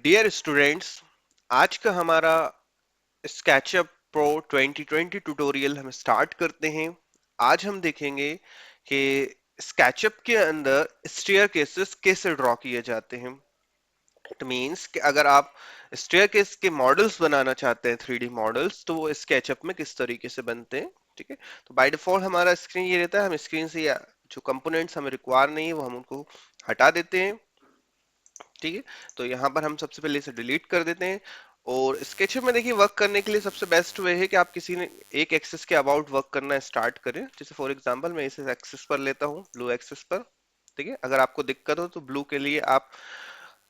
Dear students, आज का हमारा स्केचअप प्रो 2020 ट्यूटोरियल हम स्टार्ट करते हैं। आज हम देखेंगे कि स्केचअप के अंदर स्टेयरकेसेस कैसे ड्रॉ किए जाते हैं। इट मींस कि अगर आप स्टेयरकेस के मॉडल्स बनाना चाहते हैं, 3D मॉडल्स, तो वो स्केचअप में किस तरीके से बनते हैं। ठीक है, तो बाय डिफॉल्ट हमारा स्क्रीन ये रहता है। हम स्क्रीन से जो कंपोनेंट्स हमें रिक्वायर नहीं है वो हम उनको हटा देते हैं। ठीक है, तो यहाँ पर हम सबसे पहले इसे डिलीट कर देते हैं। और स्केचअप में देखिए, वर्क करने के लिए सबसे बेस्ट वे है कि आप किसी ने एक एक्सिस के अबाउट वर्क करना स्टार्ट करें। जैसे फॉर एग्जांपल मैं इसे एक्सिस पर लेता हूँ, ब्लू एक्सिस पर। ठीक है, अगर आपको दिक्कत हो तो ब्लू के लिए आप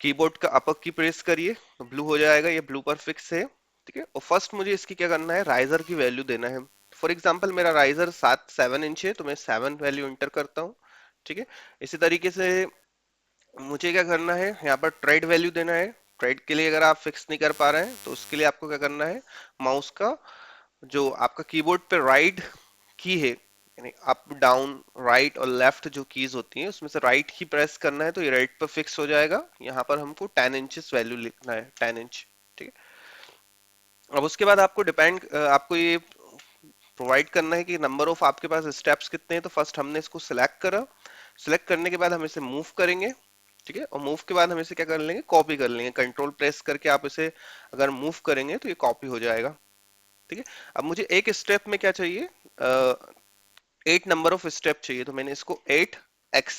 कीबोर्ड का अपर की प्रेस करिए तो ब्लू हो जाएगा। ये ब्लू पर फिक्स है। ठीक है, और फर्स्ट मुझे इसकी क्या करना है, राइजर की वैल्यू देना है। फॉर एग्जाम्पल मेरा राइजर 7 इंच है, तो मैं 7 वैल्यू इंटर करता हूँ। ठीक है, इसी तरीके से मुझे क्या करना है, यहाँ पर ट्रेड वैल्यू देना है। ट्रेड के लिए अगर आप फिक्स नहीं कर पा रहे हैं तो उसके लिए आपको क्या करना है, माउस का जो आपका कीबोर्ड पे राइट की है, यानी अप डाउन राइट और लेफ्ट जो कीज होती हैं उसमें से राइट की प्रेस करना है, तो ये राइट पर फिक्स हो जाएगा। यहाँ पर हमको 10 इंचेस वैल्यू लिखना है, 10 इंच। ठीक है, अब उसके बाद आपको आपको ये प्रोवाइड करना है कि नंबर ऑफ आपके पास स्टेप्स कितने हैं। तो फर्स्ट हमने इसको सिलेक्ट करा। सिलेक्ट करने के बाद हम इसे मूव करेंगे। ठीक है, और मूव के बाद हम इसे क्या कर लेंगे, कॉपी कर लेंगे। कंट्रोल प्रेस करके आप इसे अगर मूव करेंगे तो ये कॉपी हो जाएगा। ठीक है, अब मुझे एक स्टेप में क्या चाहिए, 8 नंबर ऑफ स्टेप चाहिए। तो मैंने इसको 8x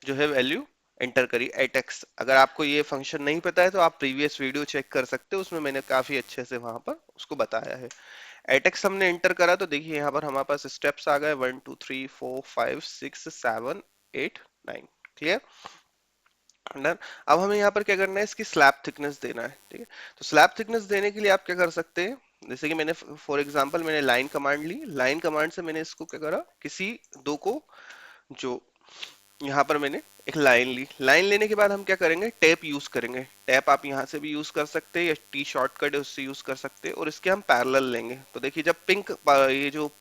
जो है वैल्यू एंटर करी, 8x। अगर आपको ये फंक्शन नहीं पता है तो आप प्रीवियस वीडियो चेक कर सकते हो, उसमें मैंने काफी अच्छे से वहां पर उसको बताया है। 8x हमने एंटर करा तो देखिए यहाँ पर हमारे पास स्टेप्स आ गए, 1 2 3 4 5 6 7 8 9। क्लियर। डन। अब हमें यहाँ पर क्या करना है, इसकी स्लैब थिकनेस देना है। ठीक है, तो स्लैब थिकनेस देने के लिए आप क्या कर सकते हैं, जैसे कि मैंने फॉर एग्जांपल मैंने लाइन कमांड ली। लाइन कमांड से मैंने इसको क्या करा, किसी दो को जो यहाँ पर मैंने एक लाइन ली। लाइन लेने के बाद हम क्या करेंगे, टैप यूज करेंगे। टैप आप यहाँ से भी यूज कर सकते हैं या टी शॉर्टकट है उससे यूज कर सकते हैं। और इसके हम पैरेलल लेंगे। तो देखिए जब पिंक ये जो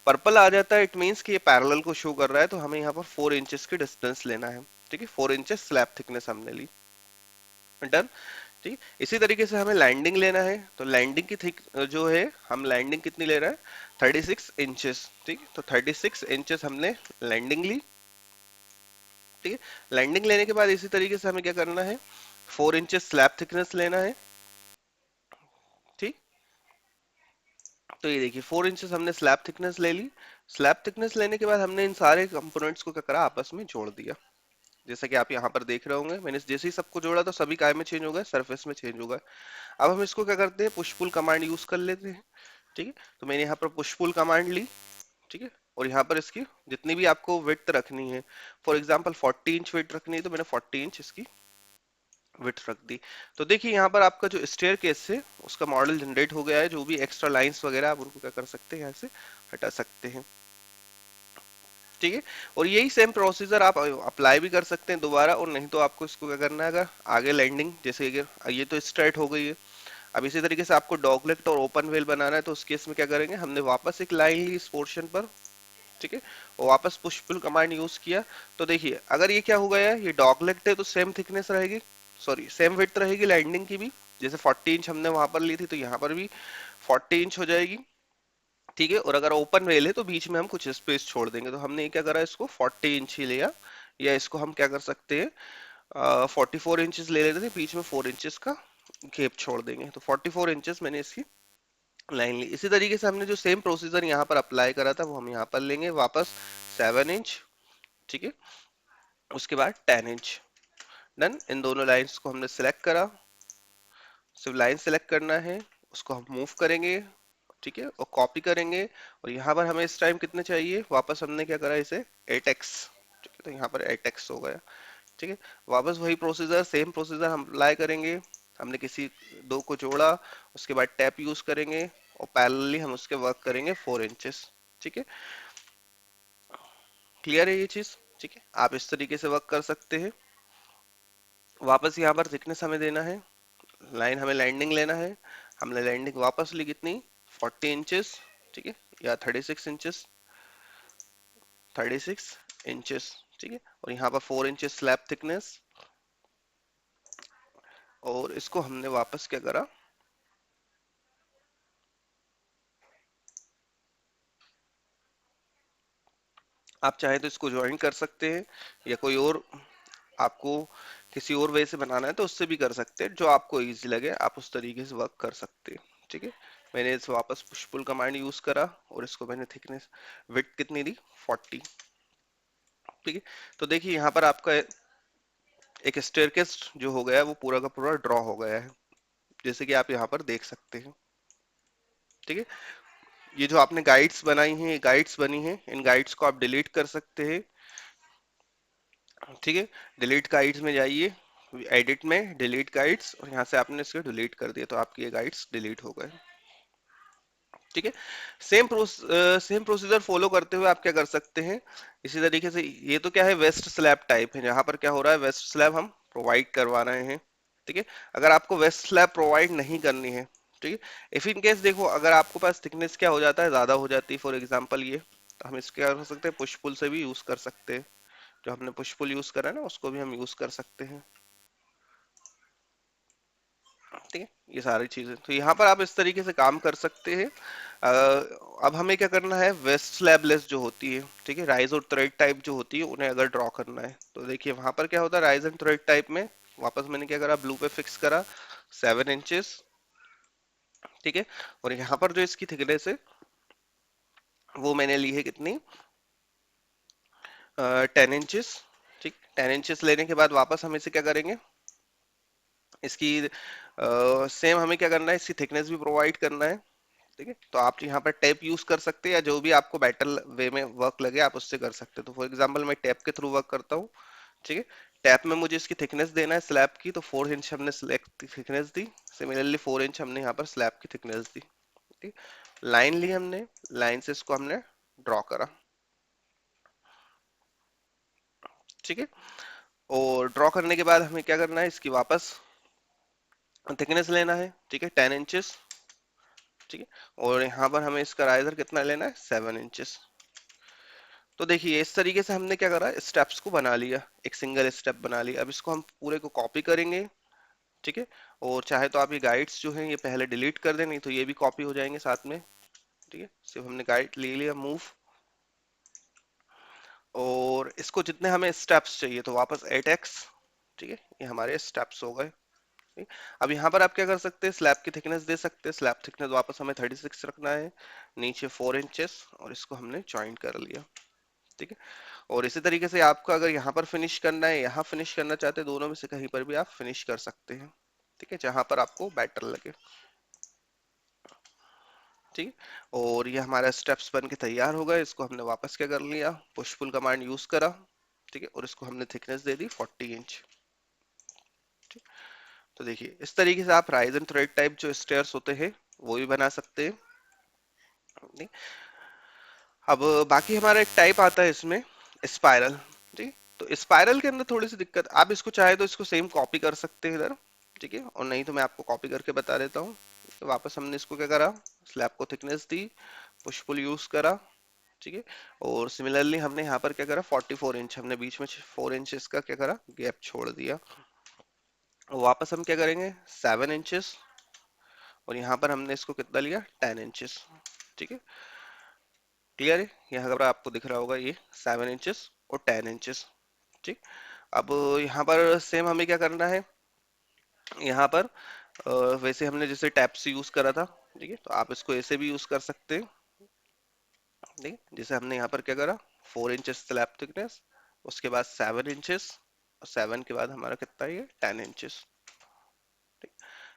पर्पल आ जाता है, इट मींस कि ये पैरेलल को शो कर रहा है। तो हमें यहाँ पर 4 इंचेस की डिस्टेंस लेना है। ठीक है, 4 इंचेस स्लैब थिकनेस हमने ली। डन। ठीक, इसी तरीके से हमें लैंडिंग लेना है। तो लैंडिंग की थिक जो है, हम लैंडिंग कितनी ले रहे हैं, 36 इंचेस। ठीक, तो 36 इंचेस हमने लैंडिंग ली। ठीक है, लैंडिंग लेने के बाद इसी तरीके से हमें क्या करना है, 4 इंचेस स्लैब थिकनेस लेना है। ठीक, तो ये देखिए 4 इंचेस हमने स्लैब थिकनेस ले ली। स्लैब थिकनेस लेने के बाद हमने इन सारे कंपोनेंट्स को क्या करा, आपस में जोड़ दिया। जैसा कि आप यहाँ पर देख रहे होंगे, मैंने जैसे ही सबको जोड़ा तो सभी काय में चेंज हो गए, सरफेस में चेंज हो गए। अब हम इसको क्या करते हैं, पुश पुल कमांड यूज कर लेते हैं। ठीक है, तो मैंने यहाँ पर पुश पुल कमांड ली। ठीक है, और यहाँ पर इसकी जितनी भी आपको विड्थ रखनी है, फॉर एग्जांपल 40 इंच विड्थ रखनी है, तो मैंने 40 इंच इसकी विड्थ रख दी। तो देखिए यहाँ पर आपका जो स्टेयर केस है उसका मॉडल जनरेट हो गया है। जो भी एक्स्ट्रा लाइंस वगैरह आप उनको क्या कर सकते हैं, यहाँ से हटा सकते हैं। ठीक है, और यही सेम प्रोसीजर आप अप्लाई भी कर सकते हैं दोबारा। और नहीं तो आपको इसको क्या करना है, अगर आगे लैंडिंग, जैसे अगर ये तो स्ट्रेट हो गई है, अब इसी तरीके से आपको डॉगलेट और ओपन वेल बनाना है, तो उस केस में क्या करेंगे, हमने वापस एक लाइन ली इस पोर्शन पर। ठीक है, और वापस पुश पुल कमांड यूज किया। तो देखिए अगर ये क्या हो गया है, ये डॉगलेट है तो सेम थिकनेस रहेगी, सॉरी सेम विड्थ रहेगी लैंडिंग की भी। जैसे 40 इंच हमने वहां पर ली थी, तो यहाँ पर भी 40 इंच हो जाएगी। ठीक है, और अगर ओपन वेल है तो बीच में हम कुछ स्पेस छोड़ देंगे। तो हमने क्या करा, इसको 40 इंच ही लिया। या इसको हम क्या कर सकते हैं, 44 इंचेस ले लेते थे, बीच में 4 इंचेस का गैप छोड़ देंगे। तो 44 इंचेस मैंने इसकी लाइन ली। इसी तरीके से हमने जो सेम प्रोसीजर यहाँ पर अप्लाई करा था वो हम यहाँ पर लेंगे वापस, 7 इंच। ठीक है, उसके बाद 10 इंच। डन। इन दोनों लाइंस को हमने सिलेक्ट करा। सिर्फ लाइन सिलेक्ट करना है, उसको हम मूव करेंगे। ठीक है, और कॉपी करेंगे। और यहाँ पर हमें इस टाइम कितने चाहिए, वापस हमने क्या करा, इसे 8x। ठीक है, तो यहाँ पर 8x हो गया। ठीक है, वापस वही प्रोसीजर, सेम प्रोसीजर हम अप्लाई करेंगे। हमने किसी दो को जोड़ा, उसके बाद टैप यूज करेंगे और पैरेलली हम उसके वर्क करेंगे 4 इंचेस। ठीक है, क्लियर है ये चीज। ठीक है, आप इस तरीके से वर्क कर सकते हैं। वापस यहाँ पर थिकनेस हमें देना है, लाइन हमें लैंडिंग लेना है। हमने लैंडिंग वापस ली कितनी, 40 इंचेस। ठीक है, या 36 इंचेस, 36 इंचेस। ठीक है, और यहाँ पर 4 इंचेस स्लैब थिकनेस। और इसको हमने वापस क्या करा, आप चाहे तो इसको ज्वाइन कर सकते हैं, या कोई और आपको किसी और वे से बनाना है तो उससे भी कर सकते हैं, जो आपको इजी लगे आप उस तरीके से वर्क कर सकते हैं। ठीक है, मैंने इस वापस पुश पुल कमांड यूज करा और इसको मैंने थिकनेस विड्थ कितनी दी, 40। ठीक है, तो देखिए यहाँ पर आपका एक स्टेयरकेस जो हो गया है वो पूरा का पूरा ड्रॉ हो गया है, जैसे कि आप यहाँ पर देख सकते हैं। ठीक है, ये जो आपने गाइड्स बनाई हैं, ये गाइड्स बनी हैं, इन गाइड्स को आप डिलीट कर सकते हैं। ठीक है, डिलीट गाइड्स में जाइए, एडिट में डिलीट गाइड्स, और यहाँ से आपने इसको डिलीट कर दिया तो आपके ये गाइड्स डिलीट हो गए। ठीक है, सेम प्रोसीजर फॉलो करते हुए आप क्या कर सकते हैं, इसी तरीके से ये तो क्या है, वेस्ट स्लैब टाइप है, जहां पर क्या हो रहा है, वेस्ट स्लैब हम प्रोवाइड करवा रहे हैं। ठीक है, अगर आपको वेस्ट स्लैब प्रोवाइड नहीं करनी है, ठीक है, इफ इन केस देखो अगर आपके पास थिकनेस क्या हो जाता है, ज्यादा हो जाती है, फॉर एग्जांपल ये, तो हम इसके क्या कर सकते हैं, पुश पुल से भी यूज कर सकते हैं, जो हमने पुश पुल यूज करा है ना उसको भी हम यूज कर सकते हैं। ठीक है, ये सारी चीजें तो यहाँ पर आप इस तरीके से काम कर सकते हैं। अब हमें क्या करना है, वेस्ट स्लैबलेस जो होती है, ठीक है, राइज और थ्रेड टाइप जो होती है, उन्हें अगर ड्रॉ करना है तो देखिए वहां पर क्या होता है, राइज एंड थ्रेड टाइप में वापस मैंने क्या करा, ब्लू पे फिक्स करा 7 इंचेस। ठीक है, और यहाँ पर जो इसकी थिकनेस है वो मैंने ली है कितनी, 10 इंचेस। ठीक, 10 इंचेस लेने के बाद वापस हम इसे क्या करेंगे, इसकी सेम हमें क्या करना है, इसकी थिकनेस भी प्रोवाइड करना है। ठीक है, तो आप यहाँ पर टैप यूज कर सकते हैं, या जो भी आपको बेटर वे में वर्क लगे आप उससे कर सकते हैं। तो फॉर एग्जांपल मैं टैप के थ्रू वर्क करता हूँ। ठीक है, टैप में मुझे इसकी थिकनेस देना है स्लैब की, तो 4 इंच हमने सिलेक्ट थिकनेस दी, सिमिलरली 4 इंच हमने यहाँ पर स्लैब की थिकनेस दी। ठीक, लाइन ली हमने, लाइन से इसको हमने ड्रॉ करा। ठीक है, और ड्रॉ करने के बाद हमें क्या करना है, इसकी वापस थिकनेस लेना है। ठीक है, 10 इंचेस। ठीक है, और यहाँ पर हमें इसका राइजर कितना लेना है, 7 इंचेस। तो देखिए इस तरीके से हमने क्या करा, स्टेप्स को बना लिया, एक सिंगल स्टेप बना लिया। अब इसको हम पूरे को कॉपी करेंगे। ठीक है, और चाहे तो आप ये गाइड्स जो हैं ये पहले डिलीट कर दें, नहीं तो ये भी कॉपी हो जाएंगे साथ में। ठीक है, सिर्फ हमने गाइड ले लिया मूव, और इसको जितने हमें स्टेप्स चाहिए तो वापस 8x। ठीक है, ये हमारे स्टेप्स हो गए। ठीक? अब यहाँ पर आप क्या कर सकते हैं, स्लैब की थिकनेस दे सकते हैं, स्लैब थिकनेस वापस हमें 36 रखना है, नीचे 4 इंचेस, और इसको हमने ज्वाइन कर लिया। ठीक है, और इसी तरीके से आपको अगर यहाँ पर फिनिश करना है, यहाँ फिनिश करना चाहते हैं, दोनों में से कहीं पर भी आप फिनिश कर सकते हैं। ठीक है, जहां पर आपको बेटर लगे। ठीक है, और ये हमारा स्टेप्स बन के तैयार हो गए। इसको हमने वापस क्या कर लिया, पुश पुल कमांड यूज करा। ठीक है, और इसको हमने थिकनेस दे दी 40 इंच। ठीक, तो देखिए इस तरीके से आप राइज एंड थ्रेड टाइप जो स्टेयर्स होते हैं वो भी बना सकते हैं। ठीक, अब बाकी हमारा एक टाइप आता है इसमें, स्पाइरल। ठीक, तो स्पाइरल के अंदर थोड़ी सी दिक्कत, आप इसको चाहे तो इसको सेम कॉपी कर सकते हैं इधर। ठीक है, और नहीं तो मैं आपको कॉपी करके बता देता हूँ। तो वापस हमने इसको क्या करा, स्लैब को थिकनेस दी, पुश पुल यूज करा। ठीक है, और सिमिलरली हमने यहाँ पर क्या करा, 44 इंच हमने बीच में 4 इंचेस का क्या करा, गैप छोड़ दिया। और वापस हम क्या करेंगे, 7 इंचेस, और यहाँ पर हमने इसको कितना लिया, 10 इंचेस। ठीक है, क्लियर है, यहाँ पर आपको दिख रहा होगा ये 7 इंचेस और 10 इंचेस। ठीक, अब यहाँ पर सेम हमें क्या करना है, यहाँ पर वैसे हमने जैसे टैप से यूज करा था। ठीक है, तो आप इसको ऐसे भी यूज कर सकते हैं। ठीक है, जैसे हमने यहाँ पर क्या करा, 4 इंचेस स्लैब थिकनेस, उसके बाद 7 इंचेस, और 7 के बाद हमारा कितना है, ये 10 इंचेस। ठीक,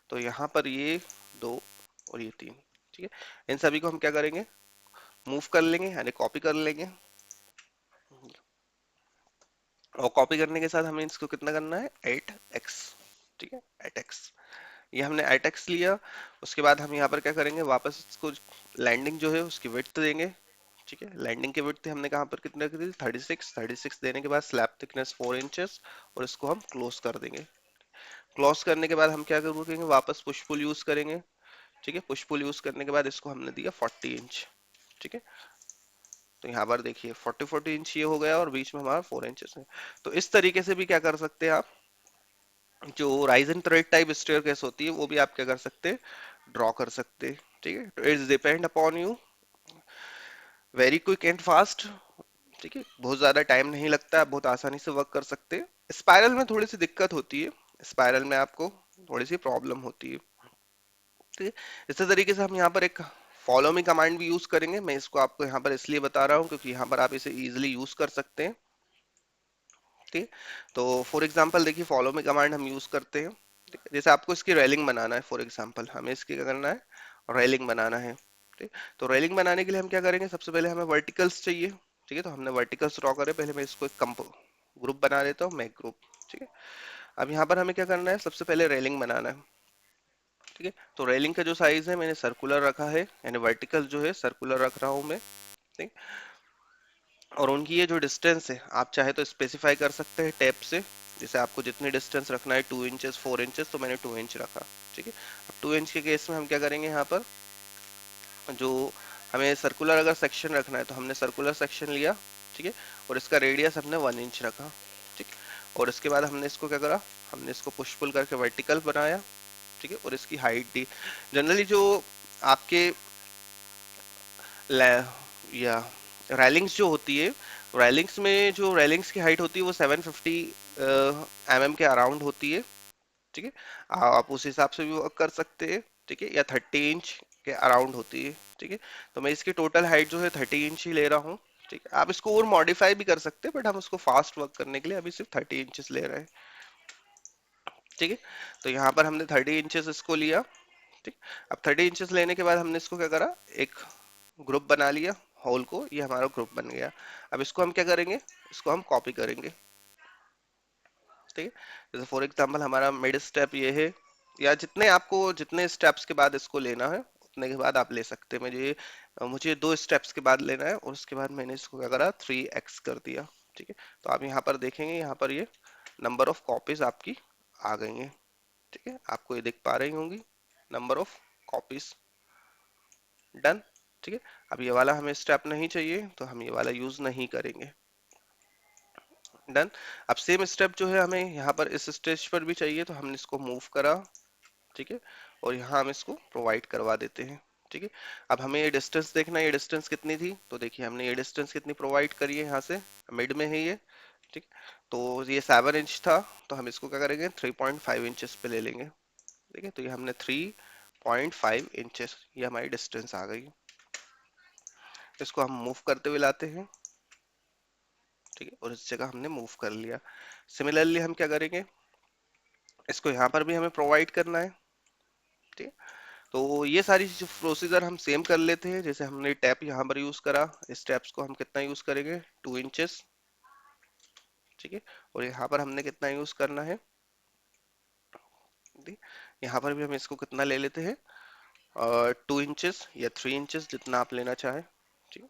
तो यहाँ पर ये 2 और ये 3। ठीक है, इन सभी को हम क्या करेंगे, मूव कर लेंगे, यानी कॉपी कर लेंगे। और कॉपी करने के साथ हमें इसको कितना करना है, 8x। ठीक है, 8x, ये हमने 8x लिया। उसके बाद हम यहाँ पर क्या करेंगे, वापस इसको लैंडिंग जो है उसकी विड्थ देंगे। ठीक है, लैंडिंग की विड्थ हमने कहाँ पर कितने रख दी, 36 देने के बाद स्लैब थिकनेस 4 इंचेस, और इसको हम क्लोज कर देंगे। क्लोज करने के बाद हम क्या करेंगे, वापस पुश पुल यूज करेंगे। ठीक है, पुश पुल यूज करने के बाद इसको हमने दिया 40 इंच। ठीक है, तो यहाँ पर देखिए 40 इंच ये हो गया, और बीच में हमारा 4 इंचेस है। तो इस तरीके से भी क्या कर सकते हैं आप, जो rise and thread type staircase होती है वो भी आप क्या कर सकते हैं, ड्रॉ कर सकते हैं। ठीक है, तो it's depend upon you, very quick and fast. ठीक है, बहुत ज्यादा टाइम नहीं लगता है, बहुत आसानी से वर्क कर सकते हैं। स्पाइरल में थोड़ी सी दिक्कत होती है, स्पाइरल में आपको थोड़ी सी प्रॉब्लम होती है। ठीक है, इसी तरीके से हम यहाँ पर एक फॉलो मी कमांड भी यूज करेंगे। मैं इसको आपको यहाँ पर इसलिए बता रहा हूँ क्योंकि यहाँ पर आप इसे इजिली यूज कर सकते हैं। ठीक है, तो फॉर एग्जांपल देखिए, फॉलो मी कमांड हम यूज करते हैं। ठीक है, जैसे आपको इसकी रेलिंग बनाना है, फॉर एग्जांपल हमें इसकी क्या करना है, रेलिंग बनाना है। ठीक, तो रेलिंग बनाने के लिए हम क्या करेंगे, सबसे पहले हमें वर्टिकल्स चाहिए। ठीक है, तो हमने वर्टिकल्स ड्रॉ करे, पहले मैं इसको एक ग्रुप बना देता हूँ, मैं ग्रुप। ठीक है, अब यहाँ पर हमें क्या करना है, सबसे पहले रेलिंग बनाना है। ठीक है, तो रेलिंग का जो साइज है मैंने सर्कुलर रखा है, यानी वर्टिकल जो है सर्कुलर रख रहा हूँ मैं। ठीक, और उनकी ये जो डिस्टेंस है आप चाहे तो स्पेसिफाई कर सकते हैं टैप से, जैसे आपको जितनी डिस्टेंस रखना है, 2 इंचेस 4 इंचेस, तो मैंने 2 इंच रखा। ठीक है, अब 2 इंच के केस में हम क्या करेंगे, यहाँ पर जो हमें सर्कुलर अगर सेक्शन रखना है तो हमने सर्कुलर सेक्शन लिया। ठीक है, और इसका रेडियस हमने 1 इंच रखा। ठीक, और इसके बाद हमने इसको क्या करा, हमने इसको पुश पुल करके वर्टिकल बनाया। ठीक है, और इसकी हाइट दी। जनरली जो आपके या रैलिंग्स जो होती है, रैलिंग्स में जो रैलिंग्स की हाइट होती है वो 750 mm के अराउंड होती है। ठीक है, आप उस हिसाब से भी वर्क कर सकते हैं। ठीक है, या 30 इंच के अराउंड होती है। ठीक है, तो मैं इसकी टोटल हाइट जो है 30 इंच ही ले रहा हूँ। ठीक है, आप इसको और मॉडिफाई भी कर सकते हैं, बट हम उसको फास्ट वर्क करने के लिए अभी सिर्फ 30 इंचेस ले रहे हैं। ठीक है, तो यहाँ पर हमने 30 इंचेस इसको लिया। ठीक, अब 30 इंचेस लेने के बाद हमने इसको क्या करा, एक ग्रुप बना लिया, होल को, ये हमारा ग्रुप बन गया। अब इसको हम क्या करेंगे, इसको हम कॉपी करेंगे। ठीक है, जैसे फॉर एग्जांपल हमारा मिड स्टेप ये है, या जितने आपको जितने स्टेप्स के बाद इसको लेना है उतने के बाद आप ले सकते हैं। मुझे 2 स्टेप्स के बाद लेना है, और उसके बाद मैंने इसको क्या करा, 3x कर दिया। ठीक है, तो आप यहाँ पर देखेंगे, यहाँ पर ये नंबर ऑफ कॉपीज आपकी आ गई हैं। ठीक है, आपको ये दिख पा रही होंगी, नंबर ऑफ कॉपीज। डन। ठीक है, अब ये वाला हमें स्टेप नहीं चाहिए तो हम ये वाला यूज नहीं करेंगे। डन। अब सेम स्टेप जो है हमें यहाँ पर इस स्टेज पर भी चाहिए, तो हमने इसको मूव करा। ठीक है, और यहाँ हम इसको प्रोवाइड करवा देते हैं। ठीक है, अब हमें ये डिस्टेंस देखना है, ये डिस्टेंस कितनी थी, तो देखिए हमने ये डिस्टेंस कितनी प्रोवाइड करी है, यहाँ से मिड में है ये। ठीक, तो ये 7 इंच था, तो हम इसको क्या करेंगे, 3.5 इंचेस पे ले लेंगे। ठीक है, तो ये हमने 3.5 इंचेस, ये हमारी डिस्टेंस आ गई। इसको हम मूव करते हुए लाते हैं। ठीक है, और इस जगह हमने मूव कर लिया। सिमिलरली हम क्या करेंगे, इसको यहाँ पर भी हमें प्रोवाइड करना है। ठीक है, तो ये सारी जो प्रोसीजर हम सेम कर लेते हैं, जैसे हमने टैप यहाँ पर यूज करा, इस टैप्स को हम कितना यूज करेंगे, 2 इंचेस। ठीक है, और यहाँ पर हमने कितना यूज करना है, ठीक? यहाँ पर भी हम इसको कितना ले लेते हैं, 2 इंचेस या 3 इंचेस, जितना आप लेना चाहें। ठीक,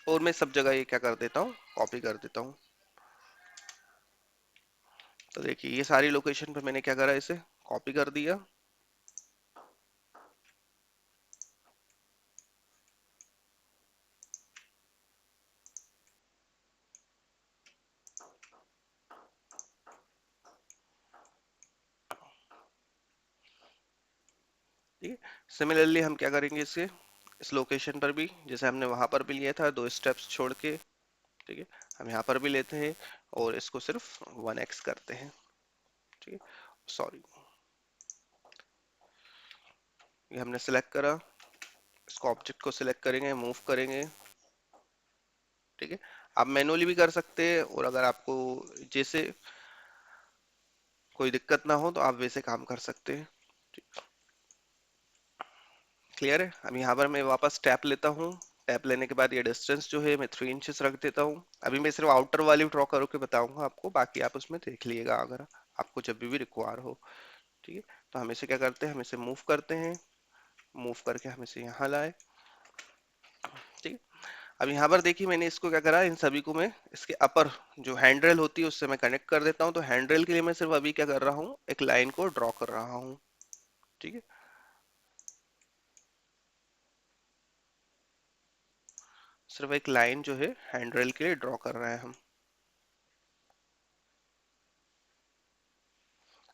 और मैं सब जगह ये क्या कर देता हूँ, कॉपी कर देता हूँ। तो देखिए ये सारी लोकेशन पे मैंने क्या करा, इसे कॉपी कर दिया। ठीक है, सिमिलरली हम क्या करेंगे, इसे इस लोकेशन पर भी, जैसे हमने वहां पर भी लिया था 2 स्टेप्स छोड़ के। ठीक है, हम यहाँ पर भी लेते हैं और इसको सिर्फ 1x करते हैं। ठीक है, सॉरी, ये हमने सिलेक्ट करा, इसको ऑब्जेक्ट को सिलेक्ट करेंगे, मूव करेंगे। ठीक है, आप मैनुअली भी कर सकते हैं, और अगर आपको जैसे कोई दिक्कत ना हो तो आप वैसे काम कर सकते हैं। क्लियर है। अब यहाँ पर मैं वापस टैप लेता हूँ। टैप लेने के बाद ये डिस्टेंस जो है मैं 3 इंचेस रख देता हूँ। अभी मैं सिर्फ आउटर वाली ड्रॉ करके बताऊंगा आपको, बाकी आप उसमें देख लीजिएगा अगर आपको जब भी रिक्वायर हो। ठीक है, तो हम इसे क्या करते हैं, हम इसे मूव करते हैं, मूव करके हम इसे यहाँ लाए। ठीक है, अब यहाँ पर देखिए मैंने इसको क्या करा, इन सभी को मैं इसके अपर जो हैंड रेल होती है उससे मैं कनेक्ट कर देता हूँ। तो हैंड रेल के लिए मैं सिर्फ अभी क्या कर रहा हूँ, एक लाइन को ड्रॉ कर रहा हूँ। ठीक है, सिर्फ एक लाइन जो है हैंड रेल के लिए ड्रॉ कर रहे हैं हम।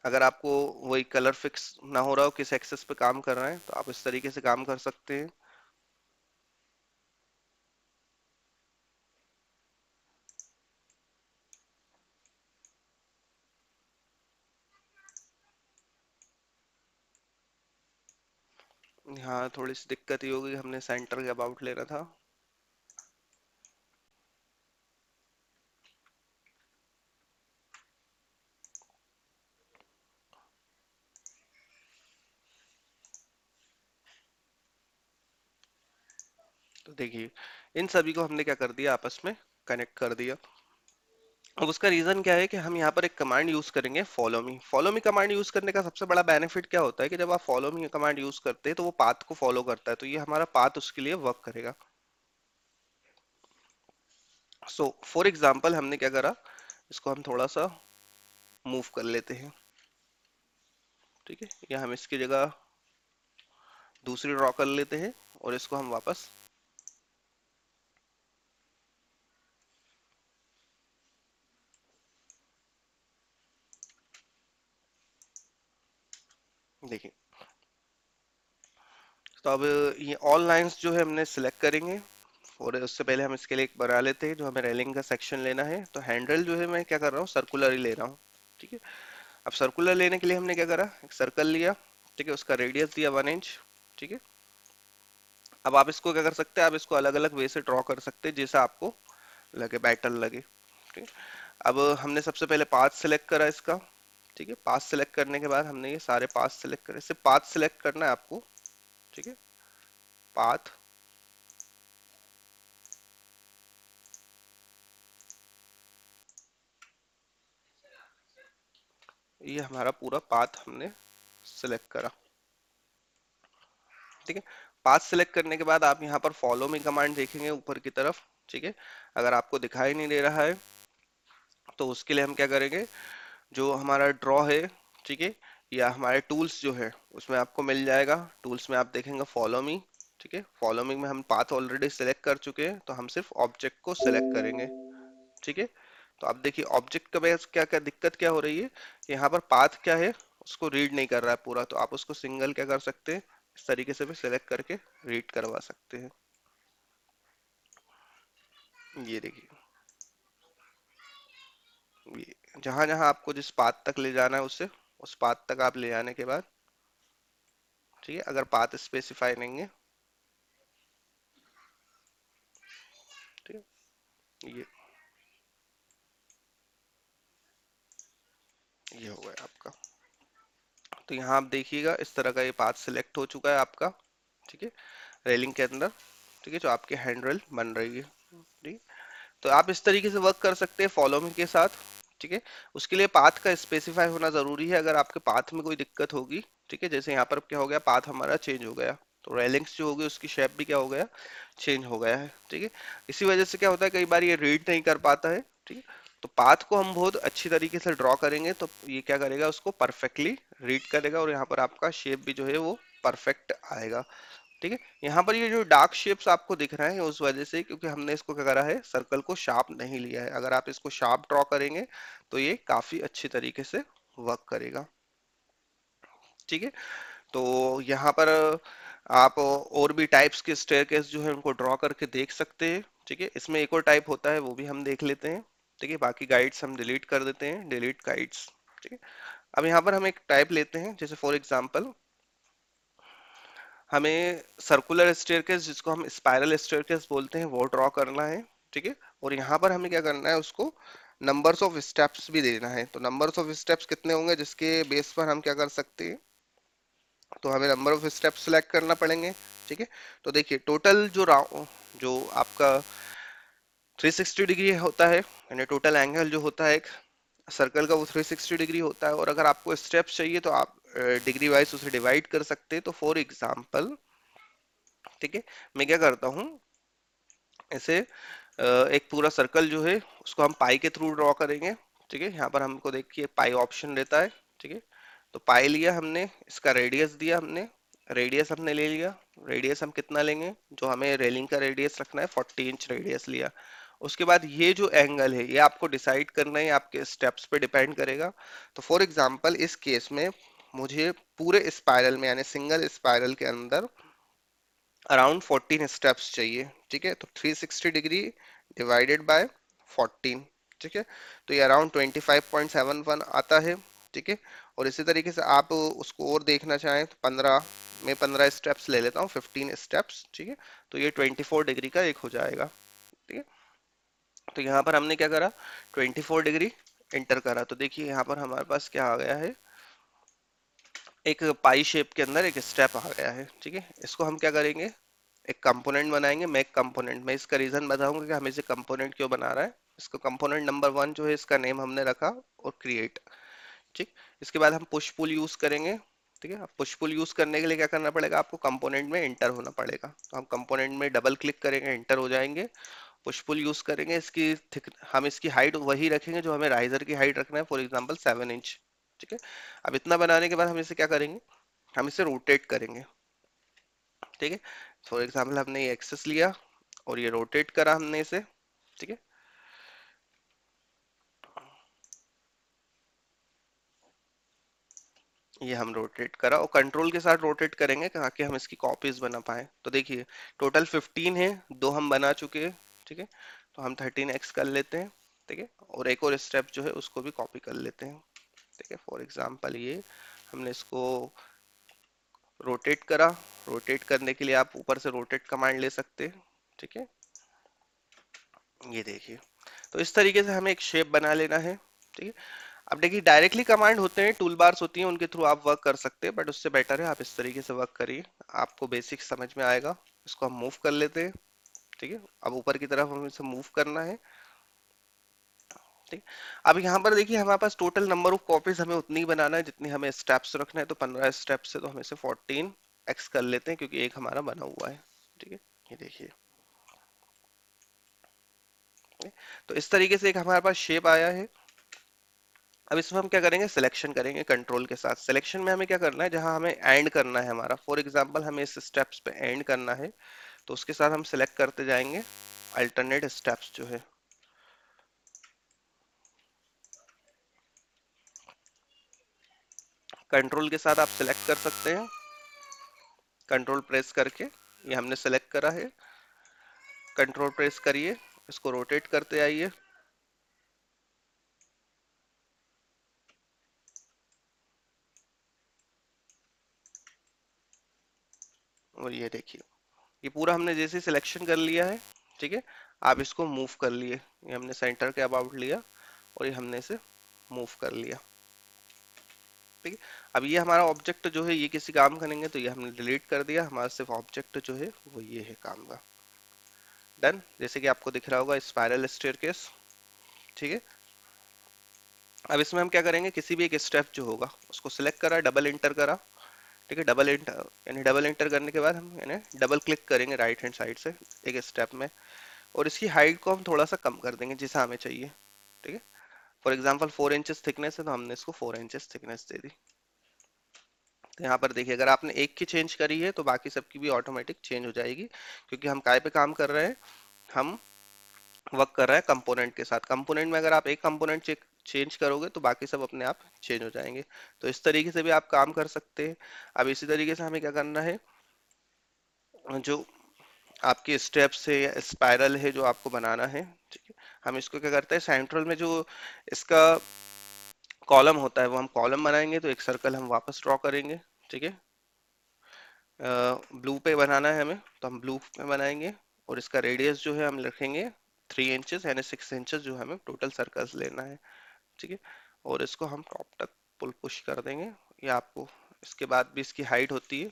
अगर आपको वही कलर फिक्स ना हो रहा हो, किस एक्सेस पे काम कर रहे हैं, तो आप इस तरीके से काम कर सकते हैं। हाँ, थोड़ी सी दिक्कत ही होगी, हमने सेंटर के अबाउट लेना था। तो देखिए, इन सभी को हमने क्या कर दिया, आपस में कनेक्ट कर दिया। अब उसका रीजन क्या है कि हम यहाँ पर एक कमांड यूज करेंगे, follow me. Follow me command use करने का सबसे बड़ा बेनिफिट क्या होता है कि जब आप फॉलो मी कमांड यूज करते हैं तो वो पाथ को फॉलो करता है, तो ये हमारा पाथ उसके लिए वर्क करेगा। सो फॉर एग्जाम्पल हमने क्या करा, इसको हम थोड़ा सा मूव कर लेते हैं। ठीक है, या हम इसकी जगह दूसरी ड्रॉ कर लेते हैं और इसको हम वापस, देखिए। तो अब ये ऑल लाइंस जो है हमने सिलेक्ट करेंगे, और उससे पहले हम इसके लिए एक बना लेते हैं जो हमें रेलिंग का सेक्शन लेना है। तो हैंडल जो है मैं क्या कर रहा हूँ, सर्कुलर ही ले रहा हूँ। ठीक है, अब सर्कुलर लेने के लिए हमने क्या करा, एक सर्कल लिया। ठीक है, उसका रेडियस दिया 1 इंच। ठीक है, अब आप इसको क्या कर सकते हैं, आप इसको अलग अलग वे से ड्रॉ कर सकते हैं जैसा आपको लगे, बेटर लगे। ठीक है, अब हमने सबसे पहले पाथ सिलेक्ट करा इसका। ठीक है, पाथ सिलेक्ट करने के बाद हमने ये सारे पाथ सिलेक्ट करे, सिर्फ पाथ सिलेक्ट करना है आपको। ठीक है, पाथ, ये हमारा पूरा पाथ हमने सिलेक्ट करा। ठीक है, पाथ सिलेक्ट करने के बाद आप यहाँ पर फॉलो मी कमांड देखेंगे ऊपर की तरफ। ठीक है, अगर आपको दिखाई नहीं दे रहा है तो उसके लिए हम क्या करेंगे, जो हमारा ड्रॉ है, ठीक है, या हमारे टूल्स जो है उसमें आपको मिल जाएगा। टूल्स में आप देखेंगे फॉलो मी। ठीक है, फॉलो मी में हम पाथ ऑलरेडी सिलेक्ट कर चुके हैं, तो हम सिर्फ ऑब्जेक्ट को सिलेक्ट करेंगे। ठीक है, तो आप देखिए ऑब्जेक्ट का बेस क्या क्या दिक्कत क्या हो रही है, यहाँ पर पाथ क्या है, उसको रीड नहीं कर रहा है पूरा, तो आप उसको सिंगल क्या कर सकते हैं, इस तरीके से भी सिलेक्ट करके रीड करवा सकते हैं। ये देखिए, ये जहां जहां आपको जिस पाथ तक ले जाना है उससे, उस पाथ तक आप ले जाने के बाद, ठीक है, अगर पाथ स्पेसिफाई नहीं है, ठीक है, ये हो गया आपका। तो यहाँ आप देखिएगा इस तरह का ये पाथ सिलेक्ट हो चुका है आपका। ठीक है, रेलिंग के अंदर। ठीक है, जो आपके हैंड रेल बन रही है। ठीक है, तो आप इस तरीके से वर्क कर सकते हैं फॉलो मी के साथ। ठीक है, उसके लिए पाथ का स्पेसिफाई होना जरूरी है, अगर आपके पाथ में कोई दिक्कत होगी। ठीक है, जैसे यहाँ पर क्या हो गया, पाथ हमारा चेंज हो गया, तो रेलिंग्स जो होगी उसकी शेप भी क्या हो गया, चेंज हो गया है। ठीक है, इसी वजह से क्या होता है, कई बार ये रीड नहीं कर पाता है। ठीक है, तो पाथ को हम बहुत अच्छी तरीके से ड्रॉ करेंगे तो ये क्या करेगा, उसको परफेक्टली रीड करेगा, और यहाँ पर आपका शेप भी जो है वो परफेक्ट आएगा। ठीक है, यहाँ पर ये जो डार्क शेप्स आपको दिख रहे हैं उस वजह से, क्योंकि हमने इसको क्या करा है, सर्कल को शार्प नहीं लिया है। अगर आप इसको शार्प ड्रॉ करेंगे तो ये काफी अच्छी तरीके से वर्क करेगा। ठीक है, तो यहाँ पर आप और भी टाइप्स के स्टेयरकेस जो है उनको ड्रॉ करके देख सकते हैं। ठीक है, इसमें एक और टाइप होता है, वो भी हम देख लेते हैं। ठीक है, बाकी गाइड्स हम डिलीट कर देते हैं, डिलीट गाइड्स। ठीक है, अब यहाँ पर हम एक टाइप लेते हैं, जैसे फॉर एग्जांपल हमें सर्कुलर स्टेयरकेस, जिसको हम स्पाइरल स्टेयरकेस बोलते हैं, वो ड्रॉ करना है। ठीक है, और यहाँ पर हमें क्या करना है, उसको नंबर्स ऑफ स्टेप्स भी देना है। तो नंबर्स ऑफ स्टेप्स कितने होंगे, जिसके बेस पर हम क्या कर सकते हैं, तो हमें नंबर ऑफ स्टेप्स सिलेक्ट करना पड़ेंगे। ठीक है, तो देखिए टोटल जो राउंड जो आपका 360 डिग्री होता है, यानी टोटल एंगल जो होता है एक सर्कल का, वो 360 डिग्री होता है। और अगर आपको स्टेप्स चाहिए तो आप डिग्री वाइज उसे डिवाइड कर सकते हैं। तो फॉर एग्जांपल, ठीक है, मैं क्या करता हूँ, ऐसे एक पूरा सर्कल जो है उसको हम पाई के थ्रू ड्रॉ करेंगे। ठीक है, यहाँ पर हमको देखिए पाई ऑप्शन देता है। ठीक है, तो पाई लिया हमने, इसका रेडियस दिया हमने, रेडियस हमने ले लिया। रेडियस हम कितना लेंगे, जो हमें रेलिंग का रेडियस रखना है 40 इंच रेडियस लिया। उसके बाद ये जो एंगल है ये आपको डिसाइड करना है, आपके स्टेप्स पे डिपेंड करेगा। तो फॉर एग्जांपल इस केस में मुझे पूरे स्पाइरल में यानी सिंगल स्पाइरल के अंदर अराउंड 14 स्टेप्स चाहिए। ठीक है, तो 360 डिग्री डिवाइडेड बाय 14। ठीक है, तो ये अराउंड 25.71 आता है। ठीक है, और इसी तरीके से आप उसको और देखना चाहें तो 15 में 15 स्टेप्स ले लेता हूँ, 15 स्टेप्स। ठीक है, तो ये 24 डिग्री का एक हो जाएगा। ठीक है, तो यहाँ पर हमने क्या करा, 24 डिग्री इंटर करा, तो देखिए यहाँ पर हमारे पास क्या आ गया है, एक पाई शेप के अंदर एक स्टेप आ गया है। ठीक है, इसको हम क्या करेंगे, एक कंपोनेंट बनाएंगे, मेक कंपोनेंट। मैं इसका रीजन बताऊंगा कि हमें इसे कंपोनेंट क्यों बना रहा है। इसको कंपोनेंट नंबर 1 जो है इसका नेम हमने रखा और क्रिएट। ठीक, इसके बाद हम पुश पुल यूज करेंगे। ठीक है, पुश पुल यूज करने के लिए क्या करना पड़ेगा, आपको कंपोनेंट में एंटर होना पड़ेगा। तो हम कंपोनेंट में डबल क्लिक करेंगे, एंटर हो जाएंगे। पुश पुल यूज करेंगे, इसकी थिक हम इसकी हाइट वही रखेंगे जो हमें राइजर की हाइट रखना है, फॉर एग्जांपल 7 इंच। ठीक है, अब इतना बनाने के बाद हम इसे क्या करेंगे, हम इसे रोटेट करेंगे। ठीक है, फॉर एग्जांपल हमने ये एक्सेस लिया और ये रोटेट करा हमने इसे। ठीक है, ये हम रोटेट करा और कंट्रोल के साथ रोटेट करेंगे ताकि हम इसकी कॉपीज बना पाए। तो देखिए टोटल 15 है, दो हम बना चुके हैं। ठीक है, तो हम 13x कर लेते हैं। ठीक है, और एक और स्टेप जो है उसको भी कॉपी कर लेते हैं। ठीक है, फॉर एग्जांपल ये हमने इसको रोटेट करा। रोटेट करने के लिए आप ऊपर से रोटेट कमांड ले सकते हैं। ठीक है, ये देखिए, तो इस तरीके से हमें एक शेप बना लेना है। ठीक है, अब देखिए डायरेक्टली कमांड होते हैं, टूल बार्स होती हैं, उनके थ्रू आप वर्क कर सकते हैं, बट उससे बेटर है आप इस तरीके से वर्क करिए, आपको बेसिक समझ में आएगा। इसको हम मूव कर लेते हैं। ठीक है, अब ऊपर की तरफ हमें इसे मूव करना है। ठीक, अब यहाँ पर देखिए हमारे पास टोटल नंबर ऑफ कॉपीज हमें उतनी ही बनाना है जितनी हमें स्टेप्स रखना है, तो 15 स्टेप्स से तो हम इसे 14x कर लेते हैं क्योंकि एक हमारा बना हुआ है। ठीक है, ये देखिए, तो इस तरीके से एक हमारे पास शेप आया है। अब इसमें हम क्या करेंगे, सिलेक्शन करेंगे कंट्रोल के साथ। सिलेक्शन में हमें क्या करना है, जहां हमें एंड करना है हमारा, फॉर एग्जांपल हमें इस स्टेप्स पे एंड करना है, तो उसके साथ हम सिलेक्ट करते जाएंगे अल्टरनेट स्टेप्स जो है। कंट्रोल के साथ आप सिलेक्ट कर सकते हैं, कंट्रोल प्रेस करके। ये हमने सेलेक्ट करा है, कंट्रोल प्रेस करिए, इसको रोटेट करते आइए और ये देखिए, ये पूरा हमने जैसे सिलेक्शन कर लिया है। ठीक है, आप इसको मूव कर लिए, ये हमने सेंटर के अबाउट लिया और ये हमने इसे मूव कर लिया। ठीक है, अब ये हमारा ऑब्जेक्ट जो है ये किसी काम का नहीं है, तो ये हमने डिलीट कर दिया, हमारा सिर्फ ऑब्जेक्ट जो है वो ये है काम का। डन, जैसे कि आपको दिख रहा होगा स्पाइरल स्टेयरकेस। ठीक है, अब इसमें हम क्या करेंगे, किसी भी एक स्टेप जो होगा उसको सिलेक्ट करा, डबल इंटर करा। ठीक है, डबल इंटर यानी डबल इंटर करने के बाद हम यानी डबल क्लिक करेंगे राइट हैंड साइड से एक स्टेप में, और इसकी हाइट को हम थोड़ा सा कम कर देंगे जितना हमें चाहिए। ठीक है, फॉर एग्जांपल 4 इंचेस थिकनेस है तो हमने इसको 4 इंचेस थिकनेस दे दी। तो यहाँ पर देखिए अगर आपने एक की चेंज करी है तो बाकी सबकी भी ऑटोमेटिक चेंज हो जाएगी, क्योंकि हम काय पे काम कर रहे हैं, हम वर्क कर रहे हैं कंपोनेंट के साथ। कंपोनेंट में अगर आप एक कंपोनेंट चेंज करोगे तो बाकी सब अपने आप चेंज हो जाएंगे। तो इस तरीके से भी आप काम कर सकते हैं। अब इसी तरीके से हमें क्या करना है, जो आपके स्टेप्स है या स्पाइरल है जो आपको बनाना है। ठीक है, हम इसको क्या करते हैं, सेंट्रल में जो इसका कॉलम होता है वो हम कॉलम बनाएंगे, तो एक सर्कल हम वापस ड्रॉ करेंगे। ठीक है, ब्लू पे बनाना है हमें तो हम ब्लू पे बनाएंगे, और इसका रेडियस जो है हम रखेंगे 3 इंचेस यानी 6 इंचेस जो हमें टोटल सर्कल्स लेना है। ठीक है, और इसको हम टॉप तक पुल पुश कर देंगे। ये आपको इसके बाद भी इसकी हाइट होती है,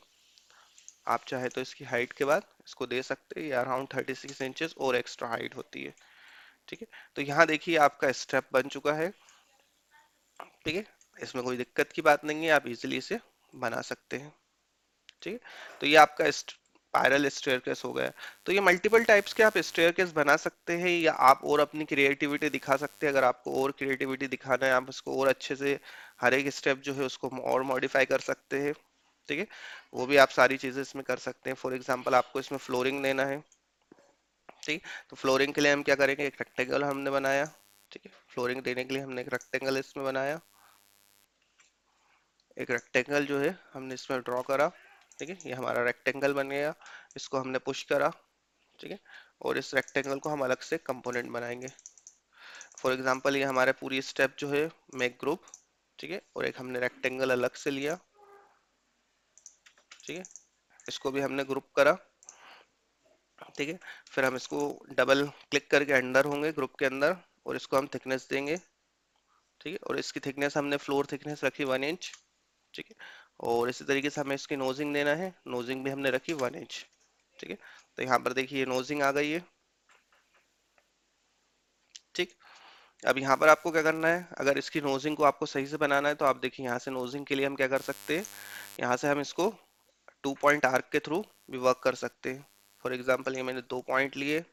आप चाहे तो इसकी हाइट के बाद इसको दे सकते हैं, या अराउंड 36 इंचेस और एक्स्ट्रा हाइट होती है। ठीक है, तो यहाँ देखिए आपका स्टेप बन चुका है। ठीक है, इसमें कोई दिक्कत की बात नहीं है, आप इजीली इसे बना सकते हैं। ठीक है, तो ये आपका स्पाइरल स्टेयरकेस हो गया। तो ये मल्टीपल टाइप्स के आप स्टेयरकेस बना सकते हैं, या आप और अपनी क्रिएटिविटी दिखा सकते हैं। अगर आपको और क्रिएटिविटी दिखाना है, आप उसको और अच्छे से हर एक स्टेप जो है उसको और मॉडिफाई कर सकते हैं। ठीक है, वो भी आप सारी चीजें इसमें कर सकते हैं। फॉर एग्जांपल आपको इसमें फ्लोरिंग देना है, ठीक है, तो फ्लोरिंग के लिए हम क्या करेंगे, एक रेक्टेंगल हमने बनाया। ठीक है, फ्लोरिंग देने के लिए हमने एक रेक्टेंगल इसमें बनाया। एक रेक्टेंगल जो है हमने इसमें ड्रॉ करा। ठीक है, ये हमारा रेक्टेंगल बन गया। इसको हमने पुश करा। ठीक है, और इस रेक्टेंगल को हम अलग से कंपोनेंट बनाएंगे। फॉर एग्जांपल ये हमारे पूरी स्टेप जो है मेक ग्रुप। ठीक है, और एक हमने रेक्टेंगल अलग से लिया। ठीक है, इसको भी हमने ग्रुप करा। ठीक है, फिर हम इसको डबल क्लिक करके अंडर होंगे ग्रुप के अंदर, और इसको हम थिकनेस देंगे। ठीक है, और इसकी थिकनेस हमने फ्लोर थिकनेस रखी 1 इंच। ठीक है, और इसी तरीके से हमें इसकी नोजिंग देना है, नोजिंग भी हमने रखी 1 इंच। ठीक है, तो यहाँ पर देखिए नोजिंग आ गई है। ठीक, अब यहाँ पर आपको क्या करना है, अगर इसकी नोजिंग को आपको सही से बनाना है तो आप देखिए यहाँ से नोजिंग के लिए हम क्या कर सकते हैं, यहाँ से हम इसको 2 पॉइंट आर्क के थ्रू भी वर्क कर सकते हैं। फॉर एग्जाम्पल ये मैंने 2 पॉइंट लिए,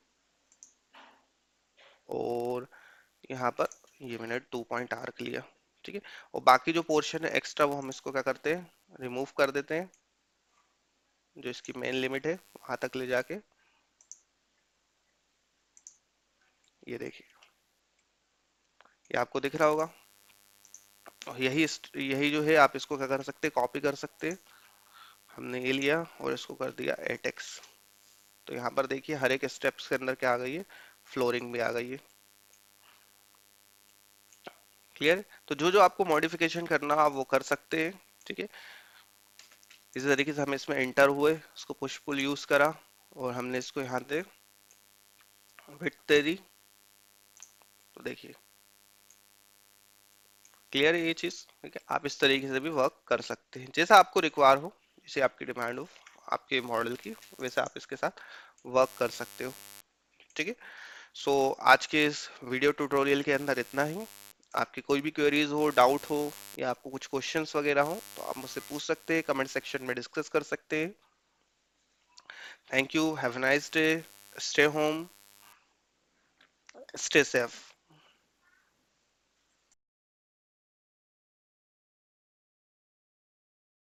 और यहाँ पर ये मैंने 2 पॉइंट आर्क लिया। ठीक है, और बाकी जो पोर्शन है एक्स्ट्रा वो हम इसको क्या करते हैं, रिमूव कर देते हैं, जो इसकी मेन लिमिट है वहां तक ले जाके। ये देखिए, ये आपको दिख रहा होगा। और यही जो है आप इसको क्या कर सकते हैं, कॉपी कर सकते हैं। हमने ये लिया और इसको कर दिया 8x। तो यहाँ पर देखिए हर एक स्टेप्स के अंदर क्या आ गई है, फ्लोरिंग भी आ गई है। क्लियर, तो जो जो आपको मॉडिफिकेशन करना आप वो कर सकते हैं। ठीक है, इसी तरीके से हम इसमें एंटर हुए, इसको पुश पुल यूज करा, और हमने इसको यहाँ पे विड्थ दे दी। तो देखिए क्लियर है ये चीज। ठीक है, आप इस तरीके से भी वर्क कर सकते हैं, जैसा आपको रिक्वायर हो, जैसे आपकी डिमांड हो आपके मॉडल की, वैसे आप इसके साथ वर्क कर सकते हो। ठीक है, सो आज के इस वीडियो ट्यूटोरियल के अंदर इतना ही। आपकी कोई भी क्वेरीज हो, डाउट हो, या आपको कुछ क्वेश्चंस वगैरह हो तो आप मुझसे पूछ सकते हैं, कमेंट सेक्शन में डिस्कस कर सकते हैं। Thank you, have a nice day, stay home, stay safe.